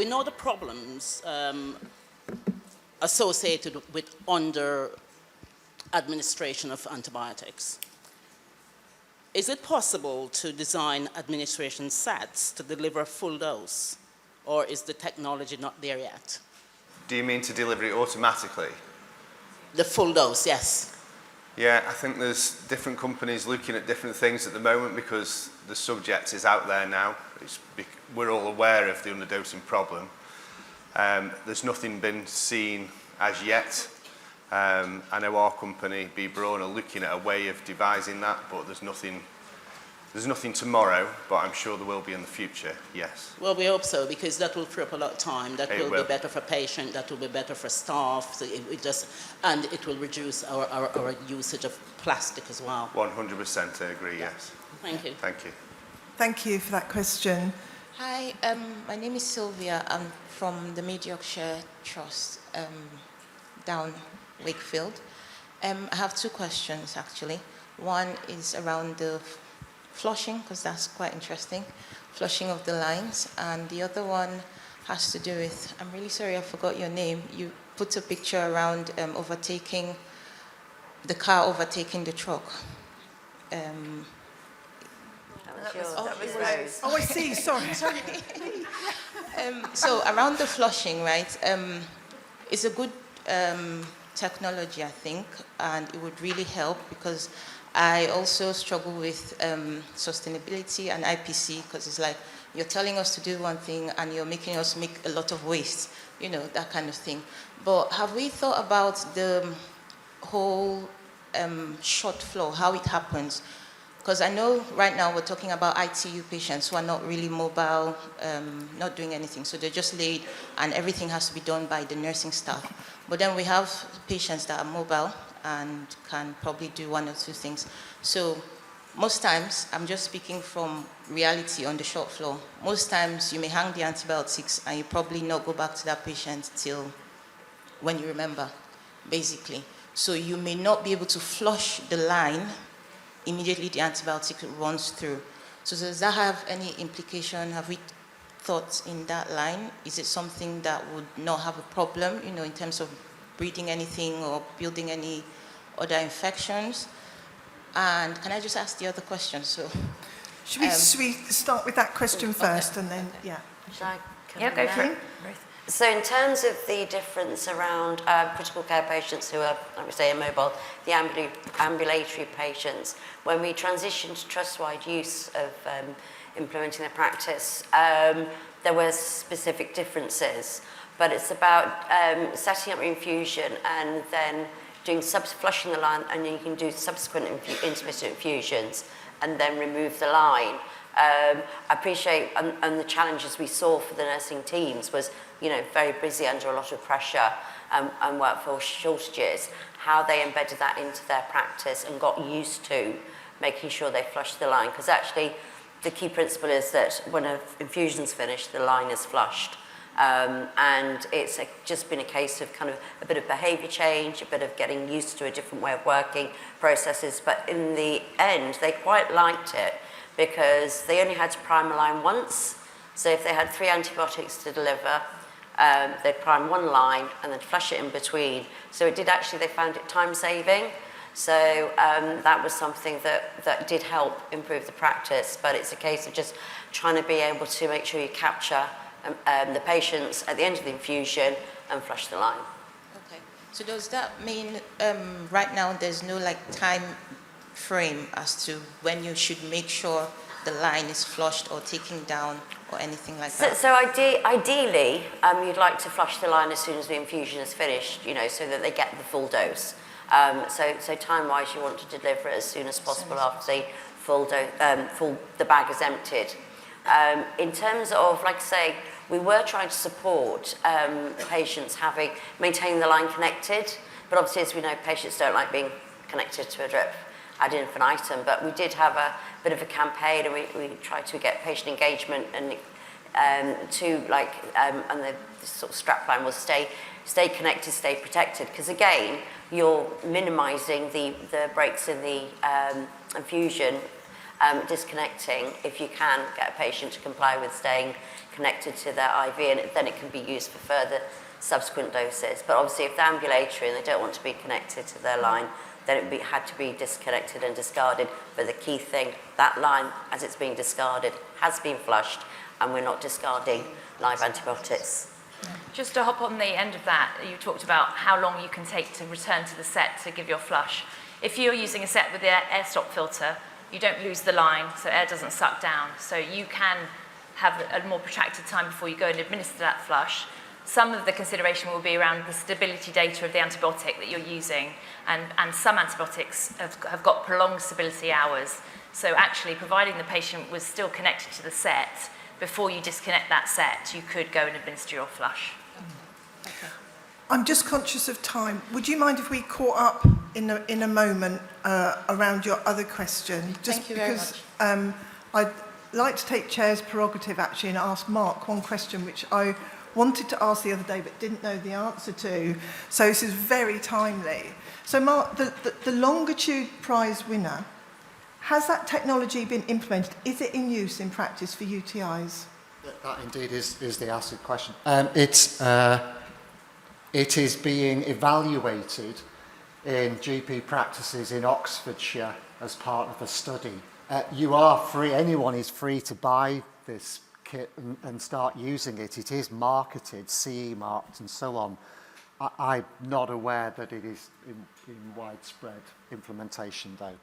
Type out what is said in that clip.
we know the problems associated with under administration of antibiotics. Is it possible to design administration sets to deliver a full dose, or is the technology not there yet? Do you mean to deliver it automatically? The full dose, yes. Yeah, I think there's different companies looking at different things at the moment because the subject is out there now. We're all aware of the underdosing problem. There's nothing been seen as yet. I know our company, B. Braun, are looking at a way of devising that, but there's nothing tomorrow, but I'm sure there will be in the future, yes. Well, we hope so, because that will free up a lot of time. That will be better for patients, that will be better for staff, so and it will reduce our usage of plastic as well. 100% I agree, yes. Thank you. Thank you. Thank you for that question. Hi, my name is Sylvia. I'm from the Mid-Yorkshire Trust down Wakefield. I have two questions, actually. One is around the flushing, because that's quite interesting, flushing of the lines. And the other one has to do with, I'm really sorry, I forgot your name. You put a picture around the car overtaking the truck. Oh, I see, sorry. So around the flushing, right, it's a good technology, I think, and it would really help because I also struggle with sustainability and IPC, because it's like you're telling us to do one thing and you're making us make a lot of waste, you know, that kind of thing. But have we thought about the whole short flow, how it happens? Because I know right now we're talking about ITU patients who are not really mobile, not doing anything. So they're just laid and everything has to be done by the nursing staff. But then we have patients that are mobile and can probably do one or two things. So most times, I'm just speaking from reality on the short floor. Most times you may hang the antibiotics and you probably not go back to that patient till when you remember, basically. So you may not be able to flush the line immediately the antibiotic runs through. So does that have any implication? Have we thought in that line? Is it something that would not have a problem, you know, in terms of breeding anything or building any other infections? And can I just ask the other question? So, Should we start with that question first and then, yeah. Should I come Yeah, in go there? for it. So in terms of the difference around critical care patients who are, like we say, immobile, the ambulatory patients, when we transitioned to trust-wide use of implementing the practice, there were specific differences, but it's about setting up infusion and then doing flushing the line, and then you can do subsequent intermittent infusions and then remove the line. I appreciate, and the challenges we saw for the nursing teams was, you know, very busy under a lot of pressure and workforce shortages, how they embedded that into their practice and got used to making sure they flushed the line. Because actually, the key principle is that when an infusion's finished, the line is flushed. And it's just been a case of kind of a bit of behaviour change, a bit of getting used to a different way of working processes. But in the end, they quite liked it because they only had to prime a line once. So if they had 3 antibiotics to deliver, they'd prime one line and then flush it in between. So it did actually, they found it time-saving. So that was something that did help improve the practice, but it's a case of just trying to be able to make sure you capture the patients at the end of the infusion and flush the line. okay. So does that mean right now there's no like time frame as to when you should make sure the line is flushed or taken down or anything like that? So ideally, you'd like to flush the line as soon as the infusion is finished, you know, so that they get the full dose. So time-wise, you want to deliver it as soon as possible after the the bag is emptied. In terms of, like I say, we were trying to support patients maintaining the line connected, but obviously, as we know, patients don't like being connected to a drip ad infinitum, but we did have a bit of a campaign, and we tried to get patient engagement and and the sort of strapline was stay connected, stay protected, because again, you're minimising the breaks in the infusion, disconnecting, if you can get a patient to comply with staying connected to their IV, and then it can be used for further subsequent doses. But obviously if they're ambulatory and they don't want to be connected to their line, then it had to be disconnected and discarded. But the key thing, that line, as it's being discarded, has been flushed, and we're not discarding live antibiotics. Just to hop on the end of that, you talked about how long you can take to return to the set to give your flush. If you're using a set with the air stop filter, you don't lose the line, so air doesn't suck down. So you can have a more protracted time before you go and administer that flush. Some of the consideration will be around the stability data of the antibiotic that you're using, and some antibiotics have got prolonged stability hours. So actually, providing the patient was still connected to the set, before you disconnect that set, you could go and administer your flush. I'm just conscious of time. Would you mind if we caught up in a moment around your other question? Just Thank you very because I'd like to take Chair's prerogative actually and ask Mark one question which I wanted to ask the other day but didn't know the answer to. So this is very timely. So Mark, the Longitude Prize winner, has that technology been implemented? Is it in use in practice for UTIs? That indeed is the asked question. It is being evaluated in GP practices in Oxfordshire as part of a study. You are free, anyone is free to buy this kit and start using it. It is marketed, CE marked and so on. I'm not aware that it is in widespread implementation though.